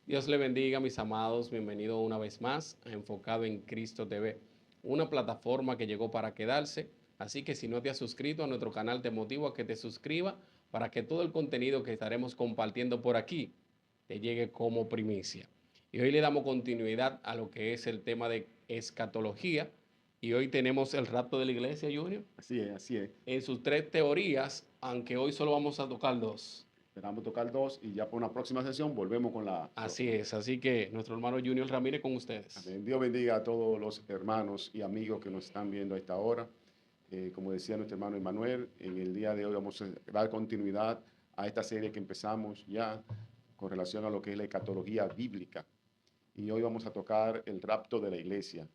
Dios le bendiga, mis amados. Bienvenido una vez más a Enfocado en Cristo TV, una plataforma que llegó para quedarse. Así que si no te has suscrito a nuestro canal, te motivo a que te suscribas para que todo el contenido que estaremos compartiendo por aquí te llegue como primicia. Y hoy le damos continuidad a lo que es el tema de escatología. Y hoy tenemos el rapto de la iglesia, Junior, Así es, así es. en sus tres teorías, aunque hoy solo vamos a tocar dos. Esperamos tocar dos y ya por una próxima sesión volvemos con la... Así es, así que nuestro hermano Junior Ramírez con ustedes. Amén. Dios bendiga a todos los hermanos y amigos que nos están viendo a esta hora. Como decía nuestro hermano Emanuel, en el día de hoy vamos a dar continuidad a esta serie que empezamos ya con relación a lo que es la escatología bíblica. Y hoy vamos a tocar el rapto de la iglesia,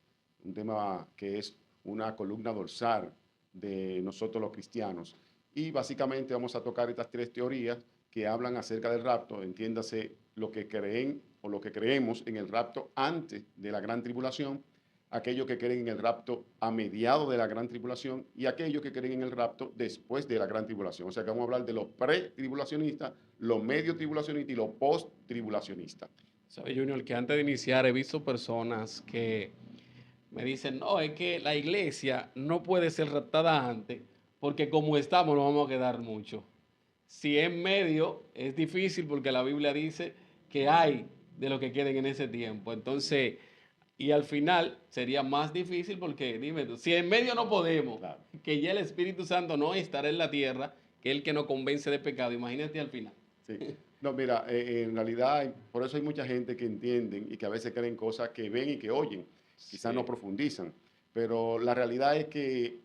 un tema que es una columna dorsal de nosotros los cristianos. Y básicamente vamos a tocar estas tres teorías que hablan acerca del rapto, entiéndase lo que creen o lo que creemos en el rapto antes de la gran tribulación, aquellos que creen en el rapto a mediados de la gran tribulación y aquellos que creen en el rapto después de la gran tribulación. O sea que vamos a hablar de los pre-tribulacionistas, los medio tribulacionistas y los post-tribulacionistas. ¿Sabe, Junior, que antes de iniciar he visto personas que me dicen, no, es que la iglesia no puede ser raptada antes porque como estamos nos vamos a quedar mucho? Si en medio es difícil porque la Biblia dice que hay de los que queden en ese tiempo. Entonces, y al final sería más difícil porque, dime tú, si en medio no podemos, Claro. que ya el Espíritu Santo no estará en la tierra, que es el que nos convence de pecado, imagínate al final. Sí. No, mira, en realidad, por eso hay mucha gente que entienden y que a veces creen cosas que ven y que oyen, quizás Sí. no profundizan, pero la realidad es que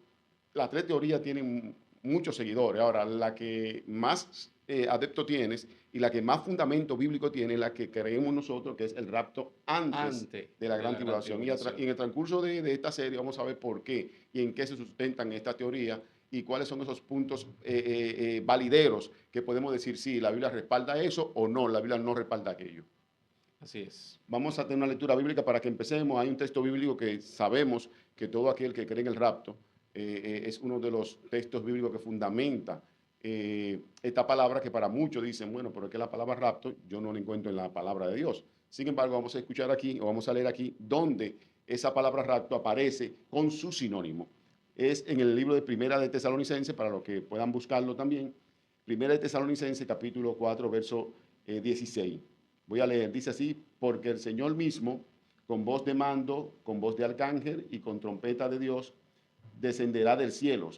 las tres teorías tienen muchos seguidores. Ahora, la que más adepto tienes y la que más fundamento bíblico tiene es la que creemos nosotros, que es el rapto antes de la gran tribulación. Y en el transcurso de esta serie vamos a ver por qué y en qué se sustentan estas teorías y cuáles son esos puntos valideros que podemos decir si la Biblia respalda eso o no, la Biblia no respalda aquello. Así es. Vamos a tener una lectura bíblica para que empecemos. Hay un texto bíblico que sabemos que todo aquel que cree en el rapto es uno de los textos bíblicos que fundamenta esta palabra que para muchos dicen, bueno, pero es que la palabra rapto yo no la encuentro en la palabra de Dios. Sin embargo, vamos a escuchar aquí o vamos a leer aquí donde esa palabra rapto aparece con su sinónimo. Es en el libro de Primera de Tesalonicenses, para los que puedan buscarlo también. Primera de Tesalonicenses, capítulo 4, verso 16. Voy a leer, dice así, porque el Señor mismo, con voz de mando, con voz de arcángel y con trompeta de Dios, descenderá del cielo,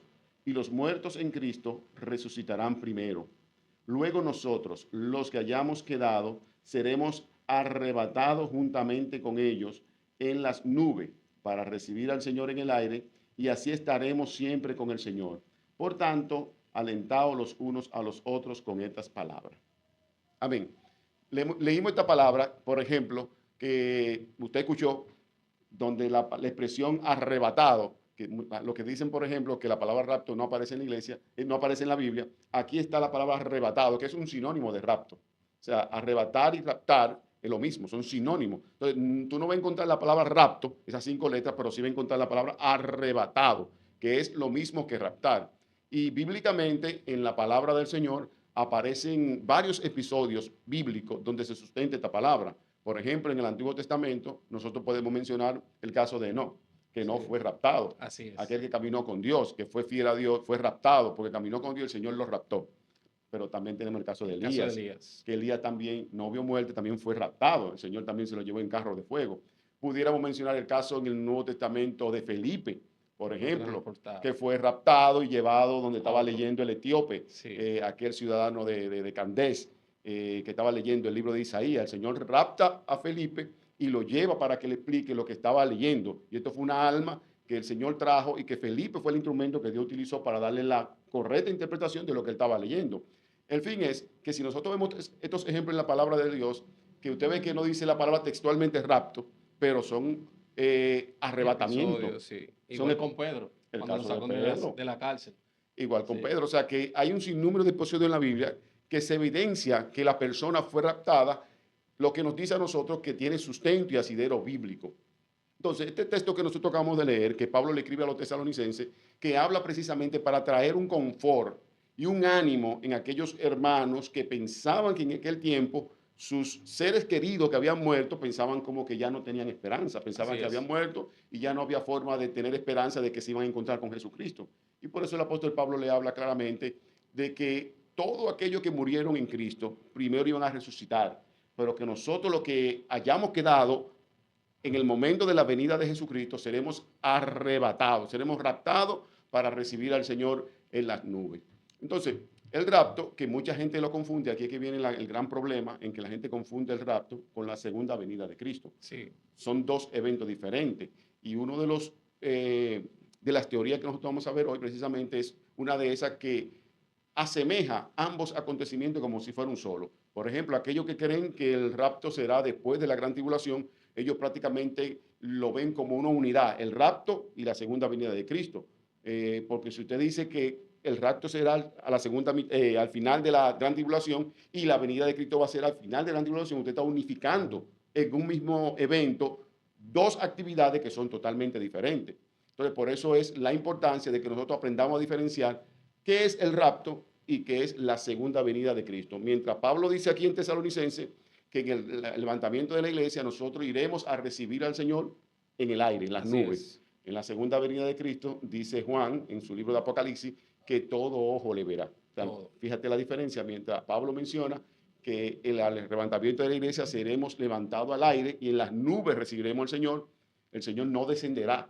y los muertos en Cristo resucitarán primero. Luego nosotros, los que hayamos quedado, seremos arrebatados juntamente con ellos en las nubes para recibir al Señor en el aire, y así estaremos siempre con el Señor. Por tanto, alentaos los unos a los otros con estas palabras. Amén. Leímos esta palabra, por ejemplo, que usted escuchó, donde la expresión arrebatado, que lo que dicen, por ejemplo, que la palabra rapto no aparece en la iglesia, no aparece en la Biblia, aquí está la palabra arrebatado, que es un sinónimo de rapto. O sea, arrebatar y raptar es lo mismo, son sinónimos. Entonces, tú no vas a encontrar la palabra rapto, esas 5 letras, pero sí vas a encontrar la palabra arrebatado, que es lo mismo que raptar. Y bíblicamente, en la palabra del Señor, aparecen varios episodios bíblicos donde se sustenta esta palabra. Por ejemplo, en el Antiguo Testamento, nosotros podemos mencionar el caso de Enoc, que no fue raptado. Así es. Aquel que caminó con Dios, que fue fiel a Dios, fue raptado, porque caminó con Dios, el Señor lo raptó. Pero también tenemos el caso de Elías, que Elías también no vio muerte, también fue raptado. El Señor también se lo llevó en carro de fuego. Pudiéramos mencionar el caso en el Nuevo Testamento de Felipe, por ejemplo, que fue raptado y llevado donde estaba leyendo el etíope, aquel ciudadano de Candés, que estaba leyendo el libro de Isaías. El Señor rapta a Felipe y lo lleva para que le explique lo que estaba leyendo. Y esto fue una alma que el Señor trajo y que Felipe fue el instrumento que Dios utilizó para darle la correcta interpretación de lo que él estaba leyendo. El fin es que si nosotros vemos estos ejemplos en la palabra de Dios, que usted ve que no dice la palabra textualmente rapto, pero son arrebatamiento. Sí. Igual con Pedro, cuando lo sacó de la cárcel. Igual con Pedro. O sea que hay un sinnúmero de episodios en la Biblia que se evidencia que la persona fue raptada, lo que nos dice a nosotros que tiene sustento y asidero bíblico. Entonces, este texto que nosotros acabamos de leer, que Pablo le escribe a los tesalonicenses, que habla precisamente para traer un confort y un ánimo en aquellos hermanos que pensaban que en aquel tiempo sus seres queridos que habían muerto pensaban como que ya no tenían esperanza, Así pensaban que habían es. muerto y ya no había forma de tener esperanza de que se iban a encontrar con Jesucristo. Y por eso el apóstol Pablo le habla claramente de que todo aquello que murieron en Cristo primero iban a resucitar, pero que nosotros lo que hayamos quedado en el momento de la venida de Jesucristo seremos arrebatados, seremos raptados para recibir al Señor en las nubes. Entonces, el rapto, que mucha gente lo confunde, aquí es que viene el gran problema en que la gente confunde el rapto con la segunda venida de Cristo. Sí, Son dos eventos diferentes y uno de las teorías que nosotros vamos a ver hoy precisamente es una de esas que asemeja ambos acontecimientos como si fuera un solo. Por ejemplo, aquellos que creen que el rapto será después de la gran tribulación, ellos prácticamente lo ven como una unidad, el rapto y la segunda venida de Cristo. Porque si usted dice que el rapto será a la al final de la gran tribulación y la venida de Cristo va a ser al final de la gran tribulación, usted está unificando en un mismo evento dos actividades que son totalmente diferentes. Entonces, por eso es la importancia de que nosotros aprendamos a diferenciar qué es el rapto y qué es la segunda venida de Cristo. Mientras Pablo dice aquí en Tesalonicense que en el levantamiento de la iglesia nosotros iremos a recibir al Señor en el aire, en las así nubes. es. En la segunda venida de Cristo, dice Juan en su libro de Apocalipsis, que todo ojo le verá. O sea, Todo. fíjate la diferencia, mientras Pablo menciona que en el levantamiento de la iglesia seremos levantados al aire y en las nubes recibiremos al Señor, el Señor no descenderá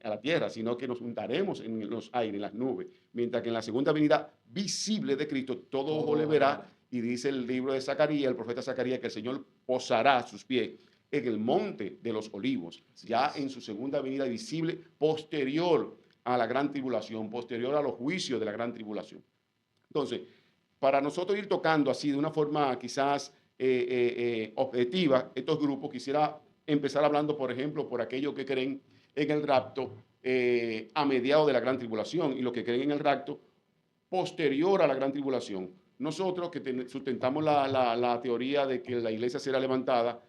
a la tierra, sino que nos juntaremos en los aires, en las nubes, mientras que en la segunda venida visible de Cristo todo ojo Todo le ojo le verá, verá. y dice el libro de Zacarías, el profeta Zacarías, que el Señor posará sus pies en el monte de los olivos, Así ya es. en su segunda venida visible, posterior a la gran tribulación, posterior a los juicios de la gran tribulación. Entonces, para nosotros ir tocando así de una forma quizás objetiva estos grupos, quisiera empezar hablando, por ejemplo, por aquellos que creen en el rapto a mediados de la gran tribulación y los que creen en el rapto posterior a la gran tribulación. Nosotros que sustentamos la teoría de que la iglesia será levantada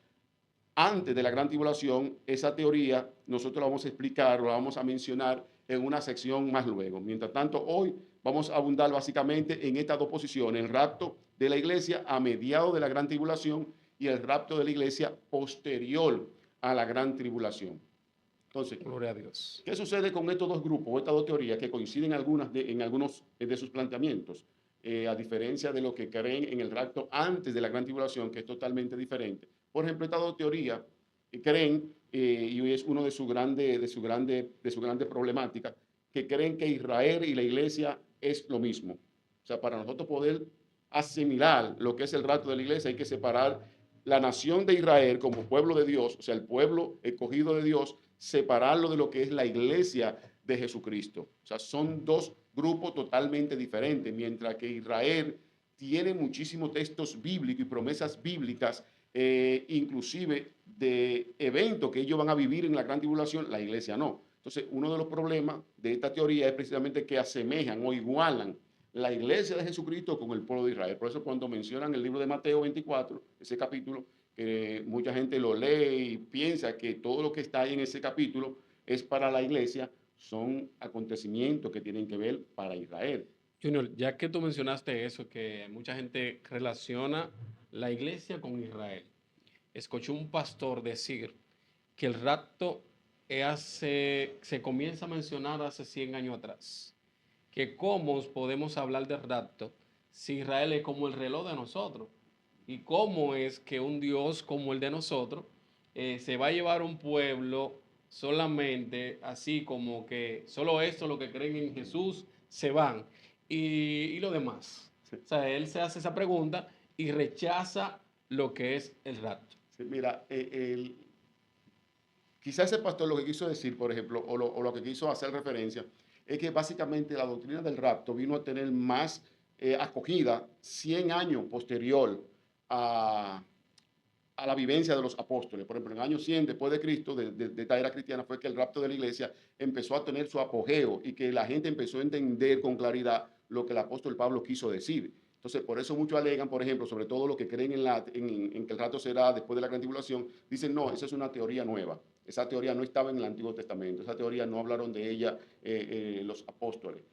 antes de la gran tribulación, esa teoría nosotros la vamos a explicar, la vamos a mencionar en una sección más luego. Mientras tanto, hoy vamos a abundar básicamente en estas dos posiciones, el rapto de la iglesia a mediados de la gran tribulación y el rapto de la iglesia posterior a la gran tribulación. Entonces, Gloria a Dios. ¿qué sucede con estos dos grupos, estas dos teorías que coinciden en algunos de sus planteamientos? A diferencia de lo que creen en el rapto antes de la gran tribulación, que es totalmente diferente. Por ejemplo, estas dos teorías creen, y es uno de sus grandes problemáticas, que creen que Israel y la iglesia es lo mismo. O sea, para nosotros poder asimilar lo que es el rapto de la iglesia, hay que separar la nación de Israel como pueblo de Dios, o sea, el pueblo escogido de Dios, separarlo de lo que es la iglesia de Jesucristo. O sea, son dos grupos totalmente diferentes, mientras que Israel tiene muchísimos textos bíblicos y promesas bíblicas, inclusive de eventos que ellos van a vivir en la gran tribulación, la iglesia no. Entonces, uno de los problemas de esta teoría es precisamente que asemejan o igualan la iglesia de Jesucristo con el pueblo de Israel. Por eso cuando mencionan el libro de Mateo 24, ese capítulo, que mucha gente lo lee y piensa que todo lo que está ahí en ese capítulo es para la iglesia, son acontecimientos que tienen que ver para Israel. Junior, ya que tú mencionaste eso, que mucha gente relaciona la iglesia con Israel. Escuché un pastor decir que el rapto se comienza a mencionar hace 100 años atrás. Que cómo podemos hablar de rapto si Israel es como el reloj de nosotros. Y cómo es que un Dios como el de nosotros se va a llevar un pueblo solamente así como que solo esto, lo que creen en Jesús, se van. Y lo demás. O sea, él se hace esa pregunta y rechaza lo que es el rapto. Sí, mira, quizás ese pastor lo que quiso decir, por ejemplo, o lo que quiso hacer referencia, es que básicamente la doctrina del rapto vino a tener más acogida 100 años posterior a, a la vivencia de los apóstoles. Por ejemplo, en el año 100 después de Cristo, de esta era cristiana, fue que el rapto de la iglesia empezó a tener su apogeo y que la gente empezó a entender con claridad lo que el apóstol Pablo quiso decir. Entonces, por eso muchos alegan, por ejemplo, sobre todo los que creen en que el rapto será después de la gran tribulación, dicen, no, esa es una teoría nueva. Esa teoría no estaba en el Antiguo Testamento, esa teoría no hablaron de ella los apóstoles.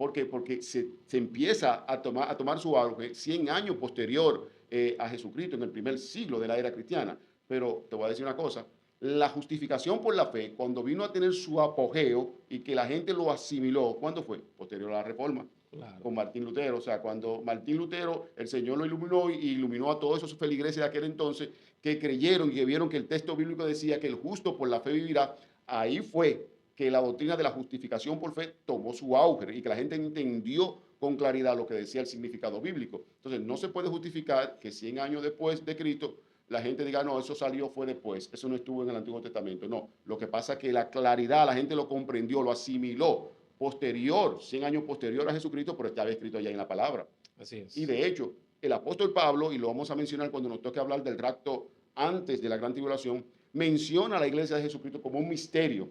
¿Por qué? Porque se empieza a tomar su auge 100 años posterior a Jesucristo, en el primer siglo de la era cristiana. Pero te voy a decir una cosa, la justificación por la fe, cuando vino a tener su apogeo y que la gente lo asimiló, ¿cuándo fue? Posterior a la Reforma, Claro. con Martín Lutero. O sea, cuando Martín Lutero, el Señor lo iluminó y iluminó a todos esos feligreses de aquel entonces que creyeron y que vieron que el texto bíblico decía que el justo por la fe vivirá, ahí fue que la doctrina de la justificación por fe tomó su auge y que la gente entendió con claridad lo que decía el significado bíblico. Entonces, no se puede justificar que 100 años después de Cristo la gente diga, no, eso salió fue después, eso no estuvo en el Antiguo Testamento. No, lo que pasa es que la claridad, la gente lo comprendió, lo asimiló posterior, 100 años posterior a Jesucristo, pero estaba escrito ya en la palabra. Así Y es. de hecho, el apóstol Pablo, y lo vamos a mencionar cuando nos toque hablar del rapto antes de la gran tribulación, menciona a la iglesia de Jesucristo como un misterio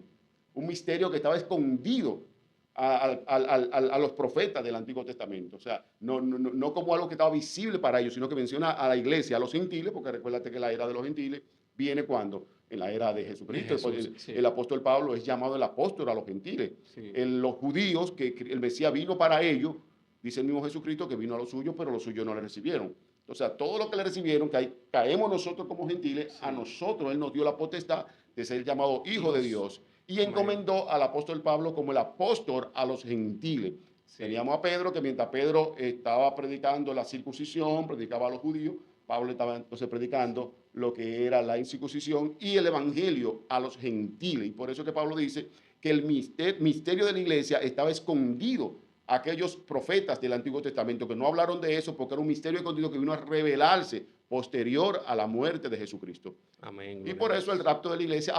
que estaba escondido a los profetas del Antiguo Testamento. O sea, no como algo que estaba visible para ellos, sino que menciona a la iglesia, a los gentiles, porque recuérdate que la era de los gentiles viene cuando, en la era de De Jesucristo. Jesús, sí. El apóstol Pablo es llamado el apóstol a los gentiles. Sí. Los judíos, que el Mesías vino para ellos, dice el mismo Jesucristo que vino a los suyos, pero los suyos no le recibieron. O sea, todo lo que le recibieron, caemos nosotros como gentiles, Sí. a nosotros Él nos dio la potestad de ser llamado hijo de Dios. Y encomendó al apóstol Pablo como el apóstol a los gentiles. Sí. Teníamos a Pedro, que mientras Pedro estaba predicando la circuncisión, predicaba a los judíos, Pablo estaba entonces predicando lo que era la incircuncisión y el evangelio a los gentiles. Y por eso que Pablo dice que el misterio de la iglesia estaba escondido a aquellos profetas del Antiguo Testamento que no hablaron de eso porque era un misterio escondido que vino a revelarse posterior a la muerte de Jesucristo. Amén. Y por eso el rapto de la iglesia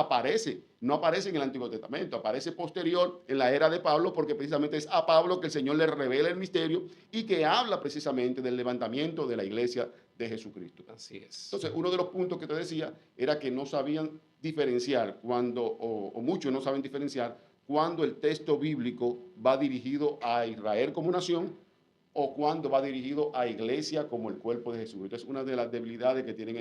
no aparece en el Antiguo Testamento, aparece posterior en la era de Pablo, porque precisamente es a Pablo que el Señor le revela el misterio y que habla precisamente del levantamiento de la iglesia de Jesucristo. Así es. Entonces, uno de los puntos que te decía era que no sabían diferenciar o muchos no saben diferenciar cuando el texto bíblico va dirigido a Israel como nación o cuando va dirigido a iglesia como el cuerpo de Jesucristo. Es una de las debilidades que tienen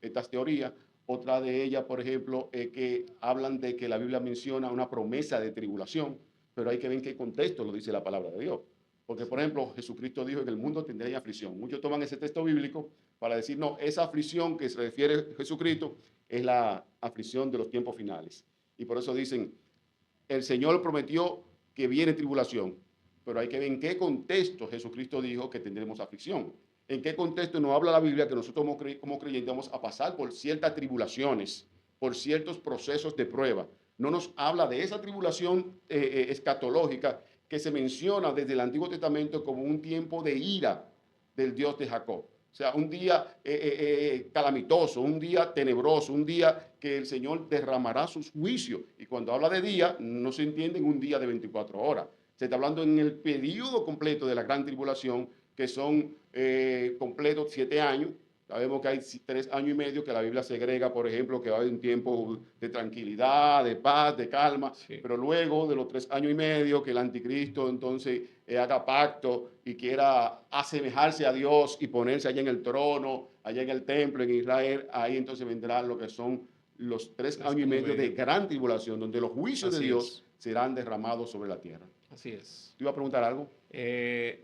estas teorías. Otra de ellas, por ejemplo, es que hablan de que la Biblia menciona una promesa de tribulación, pero hay que ver en qué contexto lo dice la palabra de Dios. Porque, por ejemplo, Jesucristo dijo que el mundo tendría aflicción. Muchos toman ese texto bíblico para decir, no, esa aflicción que se refiere a Jesucristo es la aflicción de los tiempos finales. Y por eso dicen, el Señor prometió que viene tribulación, pero hay que ver en qué contexto Jesucristo dijo que tendremos aflicción. En qué contexto nos habla la Biblia que nosotros como creyentes vamos a pasar por ciertas tribulaciones, por ciertos procesos de prueba. No nos habla de esa tribulación escatológica que se menciona desde el Antiguo Testamento como un tiempo de ira del Dios de Jacob. O sea, un día calamitoso, un día tenebroso, un día que el Señor derramará sus juicios. Y cuando habla de día, no se entiende en un día de 24 horas. Se está hablando en el periodo completo de la gran tribulación, que son completos 7 años. Sabemos que hay 3 años y medio que la Biblia segrega, por ejemplo, que va a haber un tiempo de tranquilidad, de paz, de calma, Sí. pero luego de los 3 años y medio que el anticristo entonces haga pacto y quiera asemejarse a Dios y ponerse allá en el trono, allá en el templo, en Israel, ahí entonces vendrán lo que son los 3 años y medio de gran tribulación, donde los juicios de Dios serán derramados sobre la tierra. Así es. ¿Te iba a preguntar algo?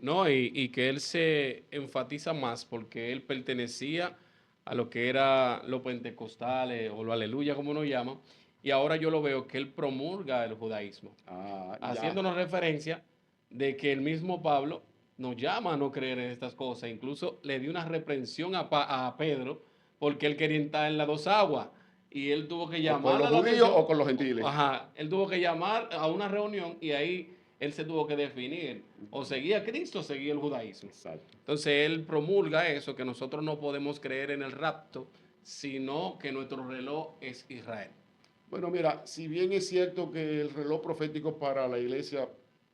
No, y que él se enfatiza más porque él pertenecía a lo que era los pentecostales o lo aleluya, como uno llama, y ahora yo lo veo que él promulga el judaísmo, Ya. haciéndonos referencia de que el mismo Pablo nos llama a no creer en estas cosas, incluso le dio una reprensión a Pedro porque él quería entrar en las dos aguas y él tuvo que ¿O con llamar los a la judíos atención. o con los gentiles? Ajá, él tuvo que llamar a una reunión y ahí él se tuvo que definir, o seguía a Cristo o seguía el judaísmo. Exacto. Entonces él promulga eso, que nosotros no podemos creer en el rapto, sino que nuestro reloj es Israel. Bueno, mira, si bien es cierto que el reloj profético para la iglesia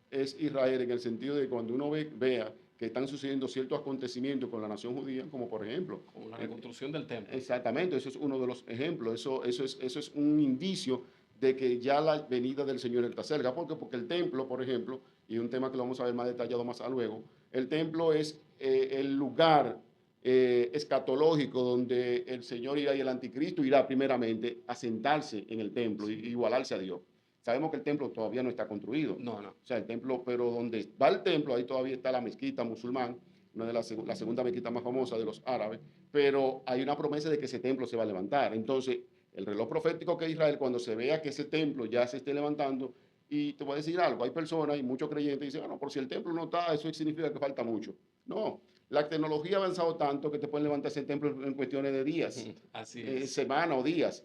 es Israel, en el sentido de cuando uno vea que están sucediendo ciertos acontecimientos con la nación judía, como por ejemplo, Con la reconstrucción del templo. exactamente, eso es uno de los ejemplos, eso es un indicio de que ya la venida del Señor está cerca. ¿Por qué? Porque el templo, por ejemplo, y un tema que lo vamos a ver más detallado más a luego, el templo es el lugar escatológico donde el Señor irá y el anticristo irá primeramente a sentarse en el templo y igualarse a Dios. Sabemos que el templo todavía no está construido. No, no. O sea, el templo, pero donde va el templo, ahí todavía está la mezquita musulmán, una de las la segunda mezquita más famosa de los árabes, pero hay una promesa de que ese templo se va a levantar. Entonces, el reloj profético que Israel, cuando se vea que ese templo ya se esté levantando, y te voy a decir algo, hay personas y muchos creyentes que dicen, bueno, por si el templo no está, eso significa que falta mucho. No, la tecnología ha avanzado tanto que te pueden levantar ese templo en cuestiones de días, Así es. semanas o días.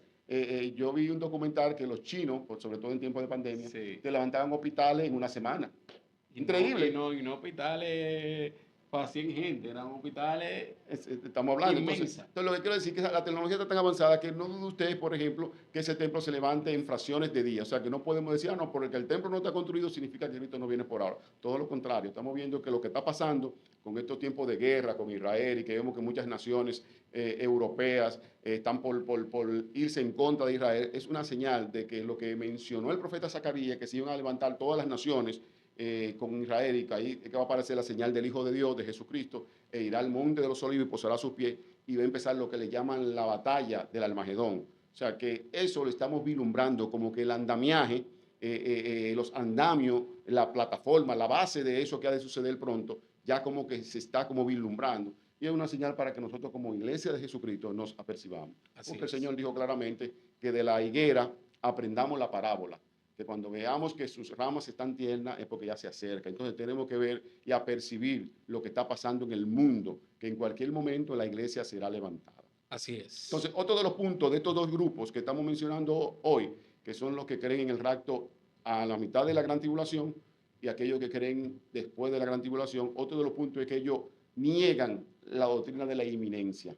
Yo vi un documental que los chinos, sobre todo en tiempos de pandemia, Sí. te levantaban hospitales en una semana. Y Increíble. no hospitales para 100 gente, eran hospitales Estamos hablando. Entonces, inmensa. lo que quiero decir es que la tecnología está tan avanzada que no dude usted, por ejemplo, que ese templo se levante en fracciones de días. O sea, que no podemos decir, no, porque el templo no está construido significa que Cristo no viene por ahora. Todo lo contrario, estamos viendo que lo que está pasando con estos tiempos de guerra con Israel y que vemos que muchas naciones europeas están por irse en contra de Israel, es una señal de que lo que mencionó el profeta Zacarías, que se iban a levantar todas las naciones con Israel y que ahí que va a aparecer la señal del Hijo de Dios, de Jesucristo, e irá al monte de los olivos y posará sus pies y va a empezar lo que le llaman la batalla del Almagedón. O sea que eso lo estamos vislumbrando como que el andamiaje, los andamios, la plataforma, la base de eso que ha de suceder pronto, ya como que se está como vislumbrando. Y es una señal para que nosotros como iglesia de Jesucristo nos apercibamos. Porque el Señor dijo claramente que de la higuera aprendamos la parábola, que cuando veamos que sus ramas están tiernas es porque ya se acerca. Entonces tenemos que ver y apercibir lo que está pasando en el mundo, que en cualquier momento la iglesia será levantada. Así es. Entonces, otro de los puntos de estos dos grupos que estamos mencionando hoy, que son los que creen en el rapto a la mitad de la gran tribulación y aquellos que creen después de la gran tribulación, otro de los puntos es que ellos niegan la doctrina de la inminencia.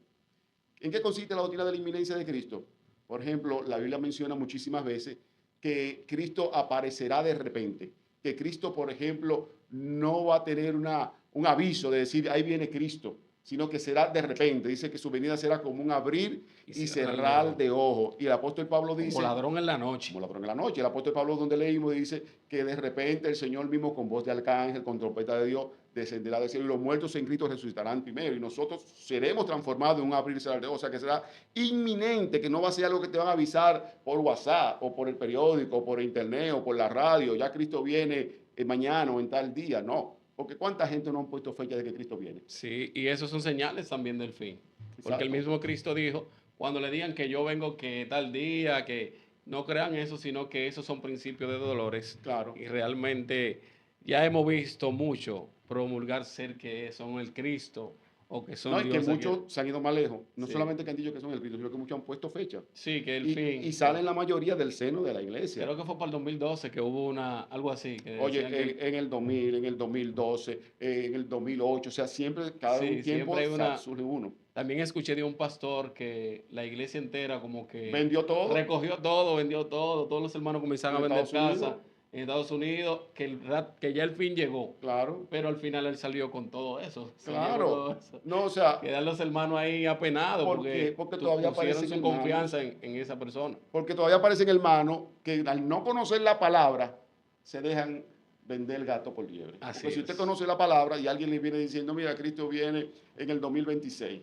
¿En qué consiste la doctrina de la inminencia de Cristo? Por ejemplo, la Biblia menciona muchísimas veces que Cristo aparecerá de repente, que Cristo, por ejemplo, no va a tener un aviso de decir, ahí viene Cristo, sino que será de repente. Dice que su venida será como un abrir y cerrar de ojos. Y el apóstol Pablo dice... Como ladrón en la noche. Como ladrón en la noche. El apóstol Pablo, donde leímos, dice que de repente el Señor mismo, con voz de arcángel, con trompeta de Dios, descenderá del cielo y los muertos en Cristo resucitarán primero. Y nosotros seremos transformados en un abrir y cerrar de ojos. O sea, que será inminente, que no va a ser algo que te van a avisar por WhatsApp, o por el periódico, o por internet, o por la radio. Ya Cristo viene mañana o en tal día. No. Porque ¿cuánta gente no han puesto fecha de que Cristo viene? Sí, y esos son señales también del fin. Exacto. Porque el mismo Cristo dijo, cuando le digan que yo vengo que tal día, que no crean eso, sino que esos son principios de dolores. Claro. Y realmente ya hemos visto mucho promulgar ser que son el Cristo o que son no, y Dios. que muchos se han ido más lejos. No sí. solamente que han dicho que son el Cristo, sino que muchos han puesto fecha. Sí, que el y, fin. Y salen la mayoría del seno de la iglesia. Creo que fue para el 2012 que hubo algo así. Que oye, en el 2000, en el 2012, en el 2008, o sea, siempre, cada un tiempo surge uno. También escuché de un pastor que la iglesia entera como que... vendió todo. Recogió todo, vendió todo. Todos los hermanos comenzaron a vender casas en Estados Unidos, que ya el fin llegó. Claro. Pero al final él salió con todo eso. Claro. Todo eso. No, o sea... quedan los hermanos ahí apenados porque todavía pusieron su confianza en esa persona. Porque todavía aparecen hermanos que al no conocer la palabra se dejan vender el gato por liebre. Porque si usted conoce la palabra y alguien le viene diciendo, mira, Cristo viene en el 2026.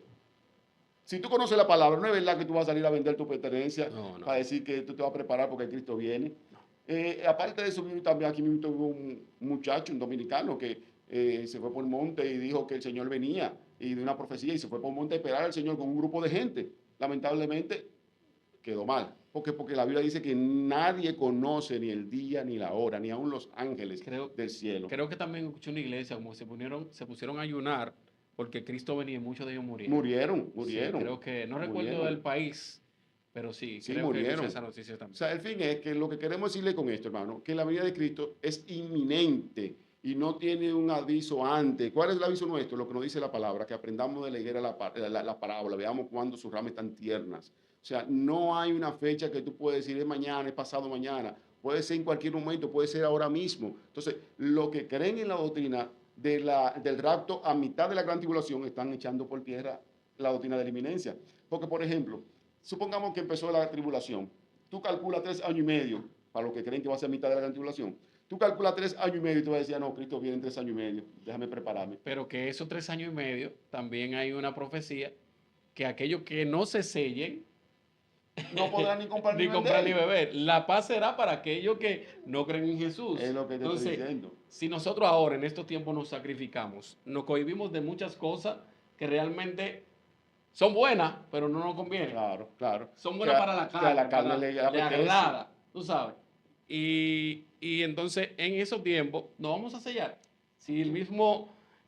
Si tú conoces la palabra, no es verdad que tú vas a salir a vender tu pertenencia para decir que tú te vas a preparar porque Cristo viene. Aparte de eso, también aquí mismo tuvo un muchacho, un dominicano, que se fue por el monte y dijo que el Señor venía y de una profecía y se fue por el monte a esperar al Señor con un grupo de gente. Lamentablemente quedó mal. Porque la Biblia dice que nadie conoce ni el día ni la hora, ni aun los ángeles del cielo. Creo que también escuché una iglesia como se pusieron a ayunar porque Cristo venía y muchos de ellos murieron. Murieron. Sí, creo que, no recuerdo del país, pero sí creo murieron. Que esa noticia también. O sea, el fin es que lo que queremos decirle con esto, hermano, que la venida de Cristo es inminente y no tiene un aviso antes. ¿Cuál es el aviso nuestro? Lo que nos dice la palabra, que aprendamos de la higuera la parábola, veamos cuándo sus ramas están tiernas. O sea, no hay una fecha que tú puedes decir es mañana, es pasado mañana. Puede ser en cualquier momento, puede ser ahora mismo. Entonces, los que creen en la doctrina del rapto a mitad de la gran tribulación están echando por tierra la doctrina de la inminencia. Porque, por ejemplo, supongamos que empezó la tribulación. Tú calculas 3 años y medio, para los que creen que va a ser a mitad de la gran tribulación. Tú calculas 3 años y medio y tú vas a decir, no, Cristo viene en 3 años y medio, déjame prepararme. Pero que esos 3 años y medio, también hay una profecía que aquellos que no se sellen, no podrán ni comprar ni ni comprar ni vender. beber. La paz será para aquellos que no creen en Jesús. Es lo que te estoy Entonces, diciendo. si nosotros ahora en estos tiempos nos sacrificamos, nos cohibimos de muchas cosas que realmente son buenas, pero no nos convienen. Claro, claro. Son buenas para la Que a la carne, carne le le apetece. agrada, tú sabes. Y entonces en esos tiempos nos vamos a sellar.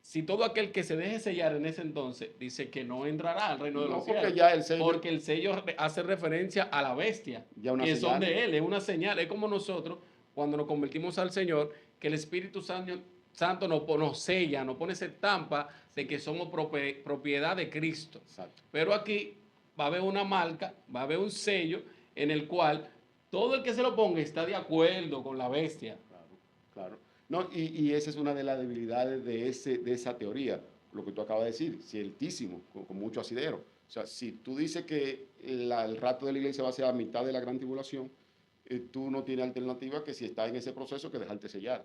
Si todo aquel que se deje sellar en ese entonces dice que no entrará al reino de No, los porque cielos. ya el sello, Porque el sello hace referencia a la bestia, ya una que son señal. de él, es una señal. Es como nosotros cuando nos convertimos al Señor, que el Espíritu Santo nos sella, nos pone esa estampa de que somos propiedad de Cristo. Exacto. Pero aquí va a haber una marca, va a haber un sello en el cual todo el que se lo ponga está de acuerdo con la bestia. Claro, claro. No, y esa es una de las debilidades de esa teoría, lo que tú acabas de decir, ciertísimo, con mucho asidero. O sea, si tú dices que el rato de la iglesia va a ser a mitad de la gran tribulación, tú no tienes alternativa que si estás en ese proceso que dejarte sellar.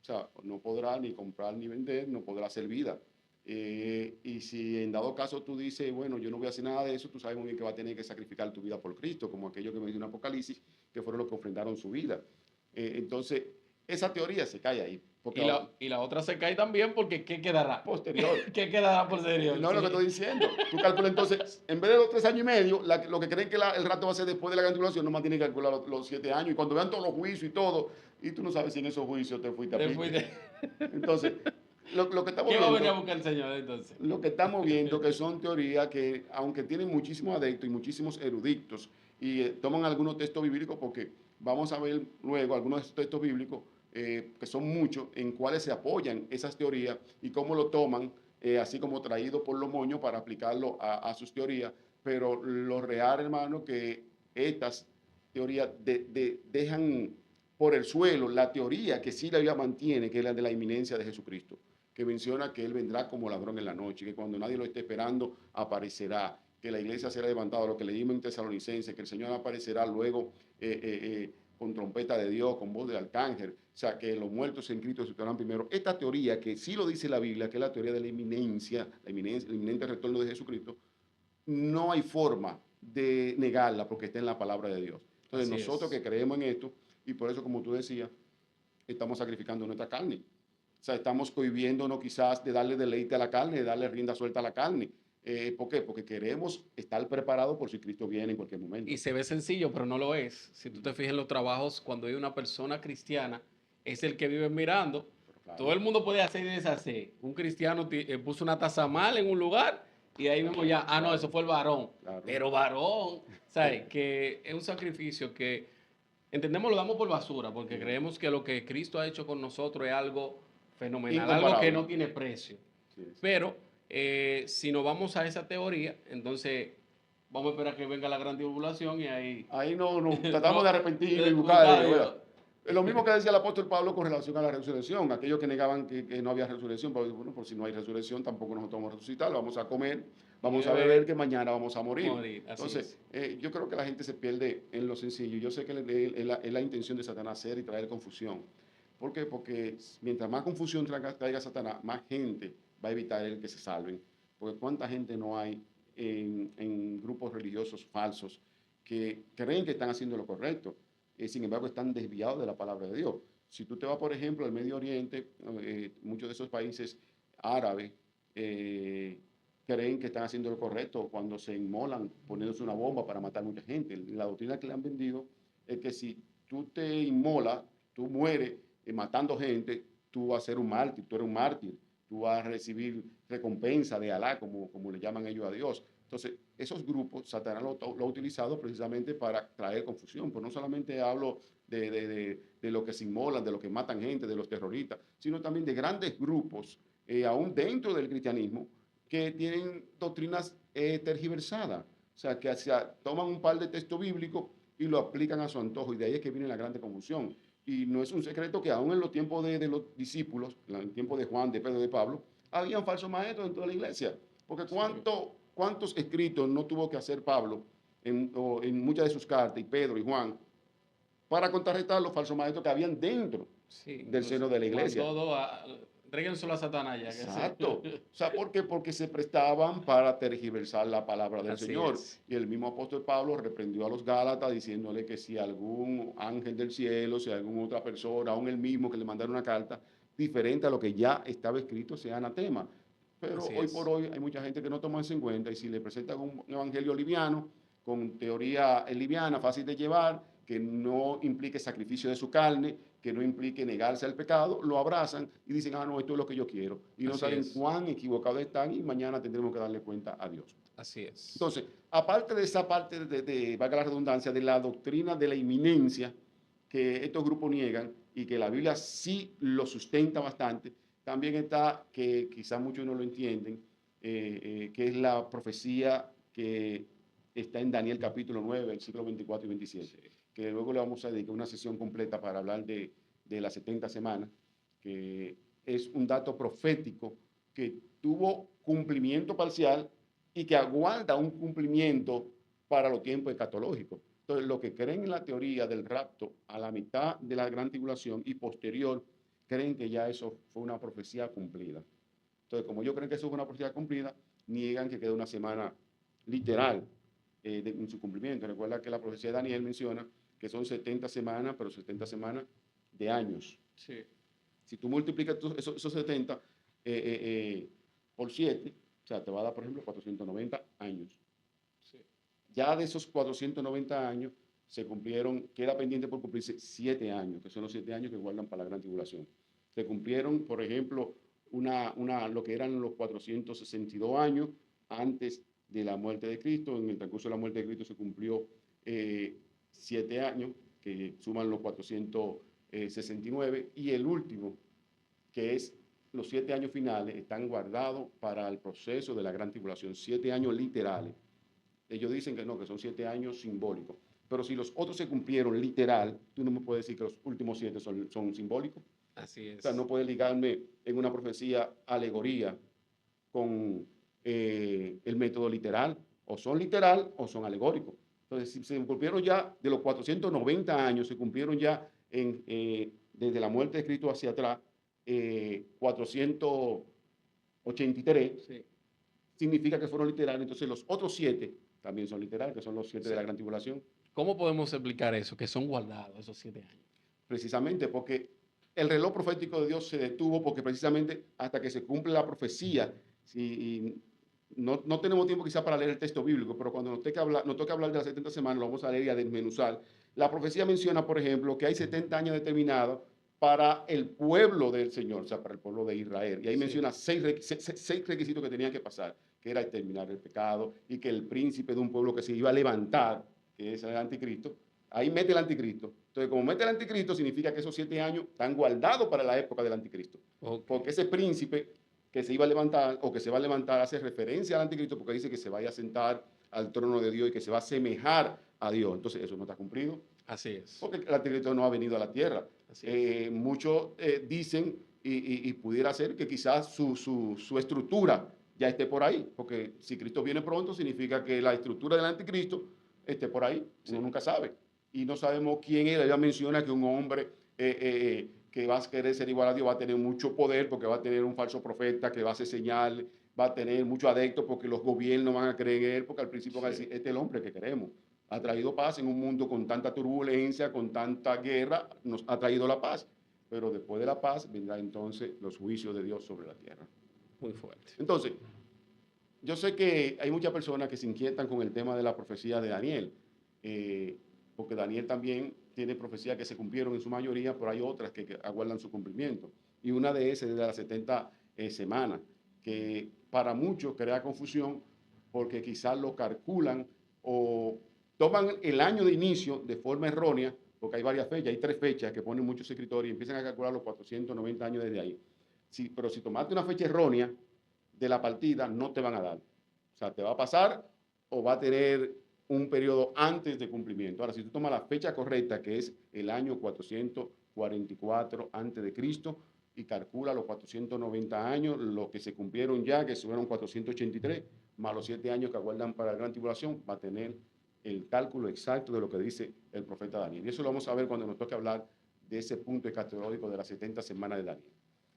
O sea, no podrás ni comprar ni vender, no podrás hacer vida. Y si en dado caso tú dices, bueno, yo no voy a hacer nada de eso, tú sabes muy bien que va a tener que sacrificar tu vida por Cristo, como aquello que menciona Apocalipsis, que fueron los que ofrendaron su vida. Entonces, esa teoría se cae ahí. Porque Y la otra se cae también porque ¿qué quedará? posterior. ¿Qué quedará posterior? No es lo que Sí. estoy diciendo. Tú calculas entonces, en vez de los 3 años y medio, lo que creen que el rato va a ser después de la gran tribulación, nomás tienen que calcular los 7 años. Y cuando vean todos los juicios y todo, y tú no sabes si en esos juicios te fuiste a pique. Entonces, lo que estamos ¿Qué va a venir a viendo, buscar el Señor entonces? lo que estamos viendo que son teorías que, aunque tienen muchísimos adeptos y muchísimos eruditos, y toman algunos textos bíblicos, porque vamos a ver luego algunos textos bíblicos, que son muchos, en cuáles se apoyan esas teorías y cómo lo toman, así como traído por los moños para aplicarlo a sus teorías. Pero lo real, hermano, que estas teorías dejan por el suelo la teoría que sí la Biblia mantiene, que es la de la inminencia de Jesucristo, que menciona que Él vendrá como ladrón en la noche, que cuando nadie lo esté esperando aparecerá, que la iglesia será levantada, lo que leímos en Tesalonicenses, que el Señor aparecerá luego con trompeta de Dios, con voz de arcángel, o sea, que los muertos en Cristo resucitarán primero. Esta teoría, que sí lo dice la Biblia, que es la teoría de la inminencia, el inminente retorno de Jesucristo, no hay forma de negarla porque está en la palabra de Dios. Entonces, Así nosotros es. que creemos en esto, y por eso, como tú decías, estamos sacrificando nuestra carne. O sea, estamos cohibiéndonos quizás de darle deleite a la carne, de darle rienda suelta a la carne. ¿Por qué? Porque queremos estar preparados por si Cristo viene en cualquier momento. Y se ve sencillo, pero no lo es. Si tú te fijas en los trabajos, cuando hay una persona cristiana, es el que vive mirando. Claro. Todo el mundo puede hacer y deshacer. Un cristiano puso una taza mal en un lugar y ahí mismo ya, no, eso fue el varón. Claro. Pero varón, ¿sabes? Que es un sacrificio que entendemos lo damos por basura, porque creemos que lo que Cristo ha hecho con nosotros es algo fenomenal, algo que Incomparable. no tiene precio. Sí, sí. Pero si nos vamos a esa teoría, entonces vamos a esperar que venga la gran tribulación y ahí... Ahí no tratamos No, de arrepentirnos y buscar buscar a a Dios, Dios. ¿verdad? Es lo mismo que decía el apóstol Pablo con relación a la resurrección. Aquellos que negaban que no había resurrección, pero bueno, por si no hay resurrección, tampoco nosotros vamos a resucitar, vamos a comer, vamos a beber, que mañana vamos a morir. Entonces, yo creo que la gente se pierde en lo sencillo. Yo sé que es la intención de Satanás hacer y traer confusión. ¿Por qué? Porque mientras más confusión traiga Satanás, más gente va a evitar el que se salven. Porque cuánta gente no hay en grupos religiosos falsos que creen que están haciendo lo correcto, sin embargo están desviados de la palabra de Dios. Si tú te vas, por ejemplo, al Medio Oriente, muchos de esos países árabes creen que están haciendo lo correcto cuando se inmolan poniéndose una bomba para matar a mucha gente. La doctrina que le han vendido es que si tú te inmolas, tú mueres matando gente, tú vas a ser un mártir, tú eres un mártir, tú vas a recibir recompensa de Alá, como le llaman ellos a Dios. Entonces, esos grupos, Satanás lo ha utilizado precisamente para traer confusión. Pues no solamente hablo de los que se inmolan, de los que matan gente, de los terroristas, sino también de grandes grupos, aún dentro del cristianismo, que tienen doctrinas tergiversadas. O sea, que toman un par de textos bíblicos y lo aplican a su antojo, y de ahí es que viene la grande confusión. Y no es un secreto que aún en los tiempos de los discípulos, en el tiempo de Juan, de Pedro, de Pablo, habían falsos maestros dentro de la iglesia. Porque ¿cuántos escritos no tuvo que hacer Pablo en muchas de sus cartas, y Pedro y Juan, para contrarrestar los falsos maestros que habían dentro del seno de la iglesia? Entréguenselo a Satanás ya. Exacto. O sea, ¿por qué? Porque se prestaban para tergiversar la palabra del Así Señor. es. Y el mismo apóstol Pablo reprendió a los Gálatas diciéndole que si algún ángel del cielo, si alguna otra persona, aún el mismo que le mandara una carta diferente a lo que ya estaba escrito, sea anatema. Pero Así hoy por es. hoy hay mucha gente que no toma eso en cuenta y si le presentan un evangelio liviano, con teoría liviana, fácil de llevar, que no implique sacrificio de su carne, que no implique negarse al pecado, lo abrazan y dicen, ah, no, esto es lo que yo quiero. Y no Así saben es. cuán equivocados están y mañana tendremos que darle cuenta a Dios. Así es. Entonces, aparte de esa parte valga la redundancia, de la doctrina de la inminencia que estos grupos niegan y que la Biblia sí lo sustenta bastante, también está, que quizás muchos no lo entienden, que es la profecía que está en Daniel capítulo 9, versículos 24 y 27, Sí. que luego le vamos a dedicar una sesión completa para hablar de las 70 semanas, que es un dato profético que tuvo cumplimiento parcial y que aguarda un cumplimiento para los tiempos escatológicos. Entonces, los que creen en la teoría del rapto a la mitad de la gran tribulación y posterior, creen que ya eso fue una profecía cumplida. Entonces, como yo creo que eso fue una profecía cumplida, niegan que queda una semana literal en su cumplimiento. Recuerda que la profecía de Daniel menciona que son 70 semanas, pero 70 semanas de años. Sí. Si tú multiplicas esos 70 por 7, o sea, te va a dar, por ejemplo, 490 años. Sí. Ya de esos 490 años se cumplieron, queda pendiente por cumplirse 7 años, que son los 7 años que guardan para la gran tribulación. Se cumplieron, por ejemplo, lo que eran los 462 años antes de la muerte de Cristo. En el transcurso de la muerte de Cristo se cumplió 7 años, que suman los 469, y el último, que es los 7 años finales, están guardados para el proceso de la gran tribulación, 7 años literales. Ellos dicen que no, que son 7 años simbólicos. Pero si los otros se cumplieron literal, tú no me puedes decir que los últimos 7 son simbólicos. Así O sea, es. no puedes ligarme en una profecía alegoría con el método literal. O son literal o son alegóricos. Entonces, si se cumplieron ya de los 490 años, se cumplieron ya desde la muerte de Cristo hacia atrás, 483, Sí. significa que fueron literales. Entonces, los otros 7 también son literales, que son los 7 Sí. de la gran tribulación. ¿Cómo podemos explicar eso? Que son guardados esos 7 años. Precisamente porque el reloj profético de Dios se detuvo porque precisamente hasta que se cumple la profecía, no tenemos tiempo quizá para leer el texto bíblico, pero cuando nos toque hablar de las 70 semanas, lo vamos a leer y a desmenuzar. La profecía menciona, por ejemplo, que hay 70 años determinados para el pueblo del Señor, o sea, para el pueblo de Israel. Y ahí menciona 6 requisitos que tenían que pasar, que era exterminar el pecado y que el príncipe de un pueblo que se iba a levantar, que es el anticristo, ahí mete el anticristo. Entonces, como mete el anticristo, significa que esos 7 años están guardados para la época del anticristo. Okay. Porque ese príncipe que se iba a levantar o que se va a levantar hace referencia al anticristo porque dice que se vaya a sentar al trono de Dios y que se va a asemejar a Dios. Entonces, eso no está cumplido. Así es. Porque el anticristo no ha venido a la tierra. Muchos dicen, y pudiera ser que quizás su estructura ya esté por ahí. Porque si Cristo viene pronto, significa que la estructura del anticristo esté por ahí. Uno nunca sabe. Y no sabemos quién es. Ella menciona que un hombre que va a querer ser igual a Dios va a tener mucho poder porque va a tener un falso profeta que va a hacer señal, va a tener mucho adepto porque los gobiernos van a creer en él, porque al principio van a decir, este es el hombre que queremos. Ha traído paz en un mundo con tanta turbulencia, con tanta guerra, nos ha traído la paz. Pero después de la paz vendrá entonces los juicios de Dios sobre la tierra. Muy fuerte. Entonces, yo sé que hay muchas personas que se inquietan con el tema de la profecía de Daniel, porque Daniel también tiene profecías que se cumplieron en su mayoría, pero hay otras que aguardan su cumplimiento. Y una de esas es de las 70 semanas, que para muchos crea confusión porque quizás lo calculan o toman el año de inicio de forma errónea, porque hay varias fechas, hay 3 fechas que ponen muchos escritores y empiezan a calcular los 490 años desde ahí. Sí, pero si tomaste una fecha errónea de la partida, no te van a dar. O sea, te va a pasar o va a tener un periodo antes de cumplimiento. Ahora, si tú tomas la fecha correcta, que es el año 444 antes de Cristo, y calcula los 490 años, lo que se cumplieron ya, que fueron 483, más los 7 años que aguardan para la gran tribulación, va a tener el cálculo exacto de lo que dice el profeta Daniel. Y eso lo vamos a ver cuando nos toque hablar de ese punto escatológico de las 70 semanas de Daniel.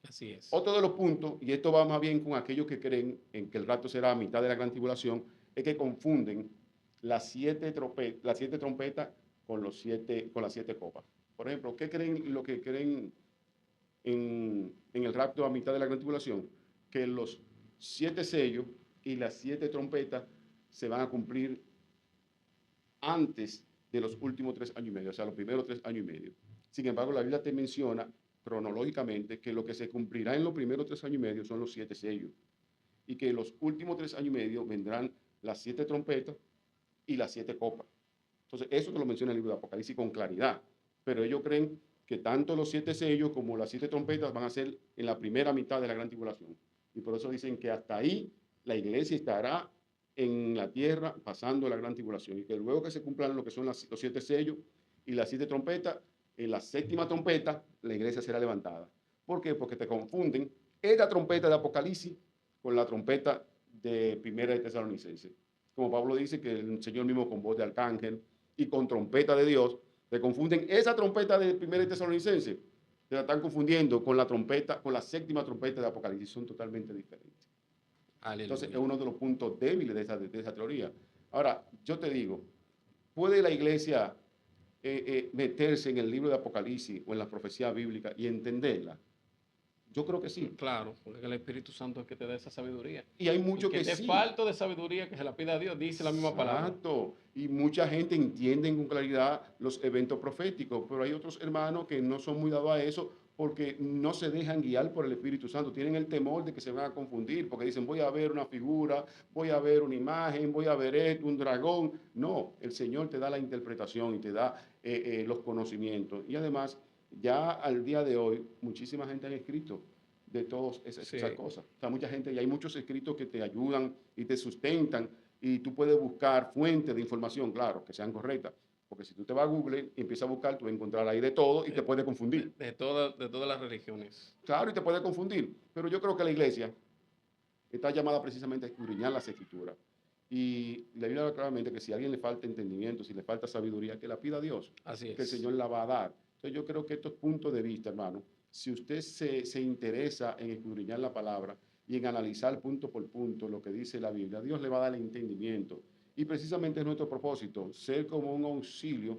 Así es. Otro de los puntos, y esto va más bien con aquellos que creen en que el rapto será a mitad de la gran tribulación, es que confunden las siete trompetas con las siete copas. Por ejemplo, ¿qué creen lo que creen en el rapto a mitad de la gran tribulación? Que los siete sellos y las siete trompetas se van a cumplir antes de los últimos 3 años y medio, o sea, los primeros 3 años y medio. Sin embargo, la Biblia te menciona cronológicamente que lo que se cumplirá en los primeros 3 años y medio son los siete sellos y que en los últimos 3 años y medio vendrán las siete trompetas y las siete copas. Entonces, eso te lo menciona el libro de Apocalipsis con claridad, pero ellos creen que tanto los siete sellos como las siete trompetas van a ser en la primera mitad de la gran tribulación. Y por eso dicen que hasta ahí la iglesia estará en la tierra pasando la gran tribulación y que luego que se cumplan lo que son los siete sellos y las siete trompetas, en la séptima trompeta la iglesia será levantada. ¿Por qué? Porque te confunden esta trompeta de Apocalipsis con la trompeta de Primera de Tesalonicenses. Como Pablo dice que el Señor mismo con voz de arcángel y con trompeta de Dios, te confunden esa trompeta de Primera de Tesalonicenses, te la están confundiendo con la trompeta, con la séptima trompeta de Apocalipsis, son totalmente diferentes. Entonces es Aleluya. uno de los puntos débiles de esa teoría. Ahora, yo te digo, ¿puede la iglesia meterse en el libro de Apocalipsis o en la profecía bíblica y entenderla? Yo creo que sí. Claro, porque el Espíritu Santo es que te da esa sabiduría. Y hay Y muchos que que te sí. falta de sabiduría, que se la pida a Dios, dice la misma palabra. Exacto. Y mucha gente entiende con claridad los eventos proféticos, pero hay otros hermanos que no son muy dados a eso porque no se dejan guiar por el Espíritu Santo. Tienen el temor de que se van a confundir porque dicen, voy a ver una figura, voy a ver una imagen, voy a ver esto, un dragón. No, el Señor te da la interpretación y te da los conocimientos. Y además, ya al día de hoy, muchísima gente ha escrito de todas esas Sí. cosas. O sea, mucha gente, y hay muchos escritos que te ayudan y te sustentan y tú puedes buscar fuentes de información, claro, que sean correctas. Porque si tú te vas a Google y empiezas a buscar, tú vas a encontrar ahí de todo y te puede confundir. De todas las religiones. Claro, y te puede confundir. Pero yo creo que la iglesia está llamada precisamente a escudriñar las escrituras. Y la Biblia habla claramente que si a alguien le falta entendimiento, si le falta sabiduría, que la pida a Dios, Así que el es. Señor la va a dar. Entonces yo creo que estos puntos de vista, hermano, si usted se interesa en escudriñar la palabra y en analizar punto por punto lo que dice la Biblia, Dios le va a dar el entendimiento. Y precisamente es nuestro propósito, ser como un auxilio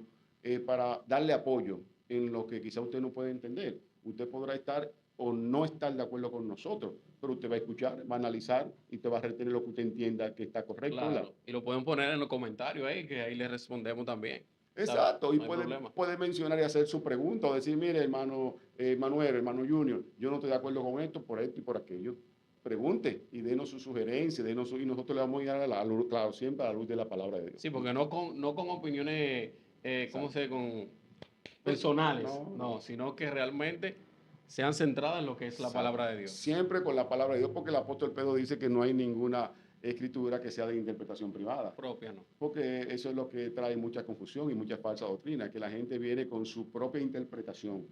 para darle apoyo en lo que quizá usted no puede entender. Usted podrá estar o no estar de acuerdo con nosotros, pero usted va a escuchar, va a analizar y te va a retener lo que usted entienda que está correcto, ¿verdad? Claro. Y lo pueden poner en los comentarios ahí, que ahí le respondemos también. ¿Sabes? Exacto, y No hay problema. puede mencionar y hacer su pregunta o decir, mire, hermano Manuel, hermano Junior, yo no estoy de acuerdo con esto y por aquello. Pregunte y denos su sugerencia, y nosotros le vamos a ir a la luz, claro, siempre a la luz de la palabra de Dios. Sí, porque no con opiniones, ¿cómo Exacto. se? Con No, personales, no, no, no. sino que realmente sean centradas en lo que es la Exacto. palabra de Dios. Siempre con la palabra de Dios, porque el apóstol Pedro dice que no hay ninguna escritura que sea de interpretación privada. Propia, ¿no? Porque eso es lo que trae mucha confusión y mucha falsa doctrina, que la gente viene con su propia interpretación.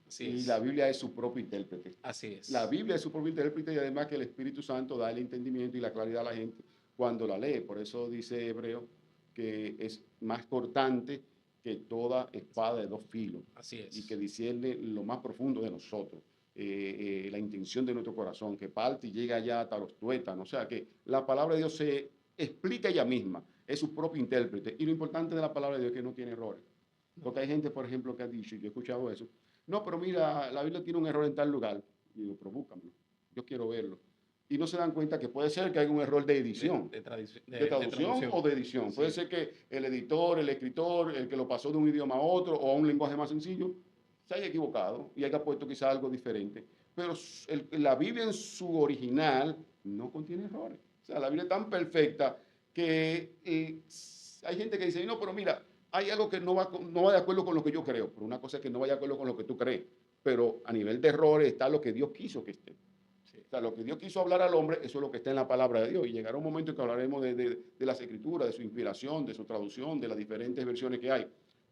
Así Y la es. Biblia es su propio intérprete. Así La es. Biblia es su propio intérprete y además que el Espíritu Santo da el entendimiento y la claridad a la gente cuando la lee. Por eso dice Hebreo que es más cortante que toda espada de 2 filos Así y que es. discierne lo más profundo de nosotros, la intención de nuestro corazón, que parte y llega allá hasta los tuétanos. O sea que la palabra de Dios se explica ella misma, es su propio intérprete. Y lo importante de la palabra de Dios es que no tiene errores. Porque hay gente, por ejemplo, que ha dicho, y yo he escuchado eso, no, pero mira, la Biblia tiene un error en tal lugar. Y digo, pero búscamelo, yo quiero verlo. Y no se dan cuenta que puede ser que haya un error de edición, de De traducción o traducción. de edición. Puede Sí. ser que el editor, el escritor, el que lo pasó de un idioma a otro o a un lenguaje más sencillo, se haya equivocado y haya puesto quizá algo diferente. Pero la Biblia en su original no contiene errores. O sea, la Biblia es tan perfecta que hay gente que dice, no, pero mira, hay algo que no va de acuerdo con lo que yo creo, pero una cosa es que no vaya de acuerdo con lo que tú crees. Pero a nivel de errores está lo que Dios quiso que esté. Sí. O sea, lo que Dios quiso hablar al hombre, eso es lo que está en la palabra de Dios. Y llegará un momento en que hablaremos de las escrituras, de su inspiración, de su traducción, de las diferentes versiones que hay.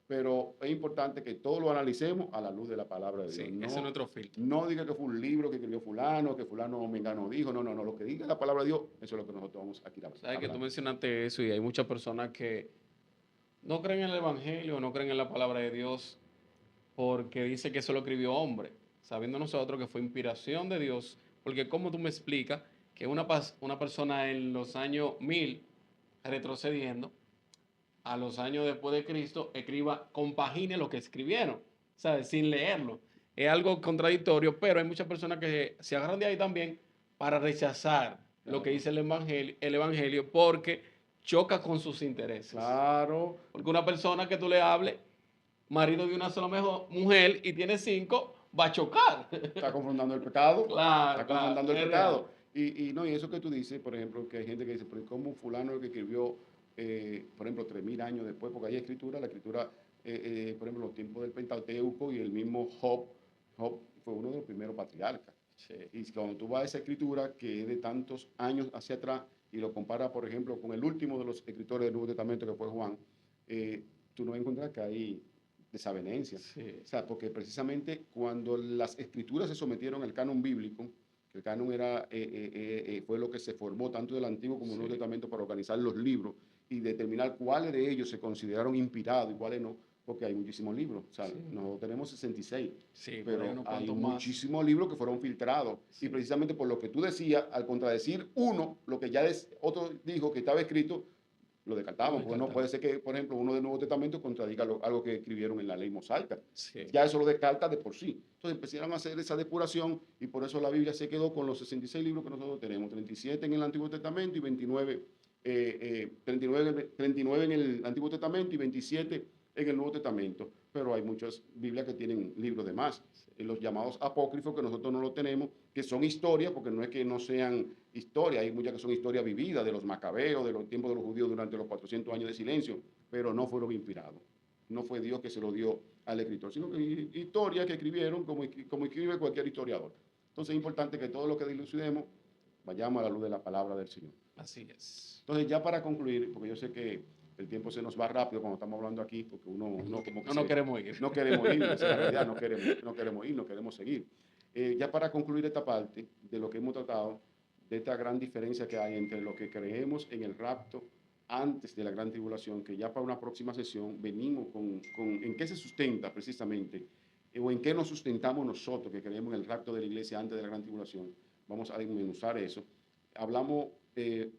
Pero es importante que todo lo analicemos a la luz de la palabra de Dios. Sí, ese es No, nuestro filtro. no diga que fue un libro que escribió fulano, que fulano mengano dijo. No, no, no. Lo que diga la palabra de Dios, eso es lo que nosotros vamos aquí a Sabes que tú hablar. mencionaste eso y hay muchas personas que no creen en el Evangelio, no creen en la palabra de Dios porque dice que eso lo escribió hombre. sabiendo nosotros que fue inspiración de Dios, porque como tú me explicas que una persona en los años 1000, retrocediendo a los años después de Cristo, escriba, compagine lo que escribieron, ¿sabes? Sin leerlo. Es algo contradictorio, pero hay muchas personas que se agarran de ahí también para rechazar lo que Claro. dice el evangelio porque choca con sus intereses. Claro, Porque una persona que tú le hables, marido de una sola mujer y tiene 5, va a chocar. está confrontando el pecado, Claro, está claro, confrontando el es real. pecado. No, y eso que tú dices, por ejemplo, que hay gente que dice, pero ¿cómo fulano que escribió, por ejemplo, 3000 años después? Porque hay escritura, la escritura, por ejemplo, los tiempos del Pentateuco y el mismo Job fue uno de los primeros patriarcas. Sí, Y cuando tú vas a esa escritura que es de tantos años hacia atrás y lo comparas, por ejemplo, con el último de los escritores del Nuevo Testamento, que fue Juan, tú no vas a encontrar que hay desavenencia. sí, O sea, porque precisamente cuando las escrituras se sometieron al canon bíblico, que el canon fue lo que se formó tanto del Antiguo como del Nuevo sí, Testamento para organizar los libros y determinar cuáles de ellos se consideraron inspirados y cuáles no, porque hay muchísimos libros. O sea, sí, nosotros tenemos 66, sí, pero hay pero unos hay cuantos más. muchísimos libros que fueron filtrados. Y Sí, precisamente por lo que tú decías, al contradecir uno, lo que ya otro dijo que estaba escrito, lo lo descartamos, porque no puede descartamos. ser que, por ejemplo, uno del Nuevo Testamento contradiga algo que escribieron en la ley mosaica. Sí, Ya eso lo descarta de por sí. Entonces empezaron a hacer esa depuración y por eso la Biblia se quedó con los 66 libros que nosotros tenemos, 37 en el Antiguo Testamento y 39 en el Antiguo Testamento y 27 en el Nuevo Testamento. Pero hay muchas Biblias que tienen libros de más, los llamados apócrifos, que nosotros no lo tenemos, que son historias, porque no es que no sean historias, hay muchas que son historias vividas de los macabeos, de los tiempos de los judíos durante los 400 años de silencio, pero no fueron inspirados. No fue Dios que se lo dio al escritor, sino que historias que escribieron como escribe cualquier historiador. Entonces es importante que todo lo que dilucidemos vayamos a la luz de la palabra del Señor. así es. Entonces ya para concluir, porque yo sé que el tiempo se nos va rápido cuando estamos hablando aquí, porque uno como que No nos queremos ir. no queremos ir, esa es la realidad, no queremos ir, no queremos seguir. Ya para concluir esta parte de lo que hemos tratado, de esta gran diferencia que hay entre lo que creemos en el rapto antes de la gran tribulación, que ya para una próxima sesión venimos con en qué se sustenta precisamente, o en qué nos sustentamos nosotros que creemos en el rapto de la iglesia antes de la gran tribulación. Vamos a desmenuzar eso. Hablamos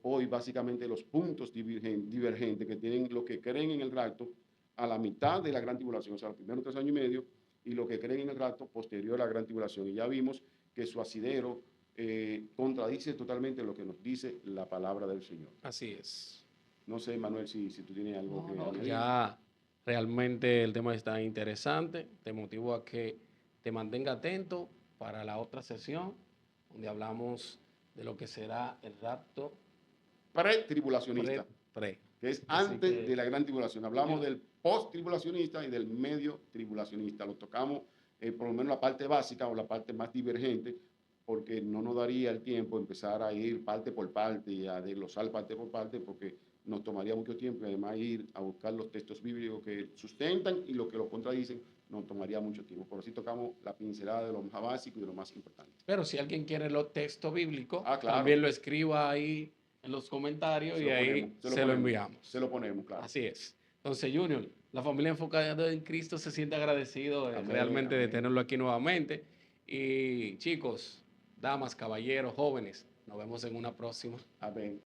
hoy básicamente los puntos divergentes que tienen los que creen en el rapto a la mitad de la gran tribulación, o sea, los primeros 3 años y medio, y los que creen en el rapto posterior a la gran tribulación. Y ya vimos que su asidero contradice totalmente lo que nos dice la palabra del Señor. Así es. No sé, Manuel, si tú tienes algo que añadir. Ya realmente el tema está interesante. Te motivo a que te mantenga atento para la otra sesión, donde hablamos de lo que será el rapto Pre-tribulacionista, pre. que es Así antes que de la gran tribulación. Hablamos yo- del post-tribulacionista y del medio tribulacionista. Lo tocamos por lo menos la parte básica o la parte más divergente, porque no nos daría el tiempo empezar a ir parte por parte y a desglosar parte por parte, porque nos tomaría mucho tiempo y además ir a buscar los textos bíblicos que sustentan y los que lo contradicen nos tomaría mucho tiempo. Por así tocamos la pincelada de lo más básico y de lo más importante. pero si alguien quiere los textos bíblicos, Ah, claro, también lo escriba ahí en los comentarios y ahí se lo enviamos. se lo ponemos, claro. Así es. Entonces, Junior, la familia enfocada en Cristo se siente agradecido Amén, realmente de amén. tenerlo aquí nuevamente. Y chicos, damas, caballeros, jóvenes, nos vemos en una próxima. Amén.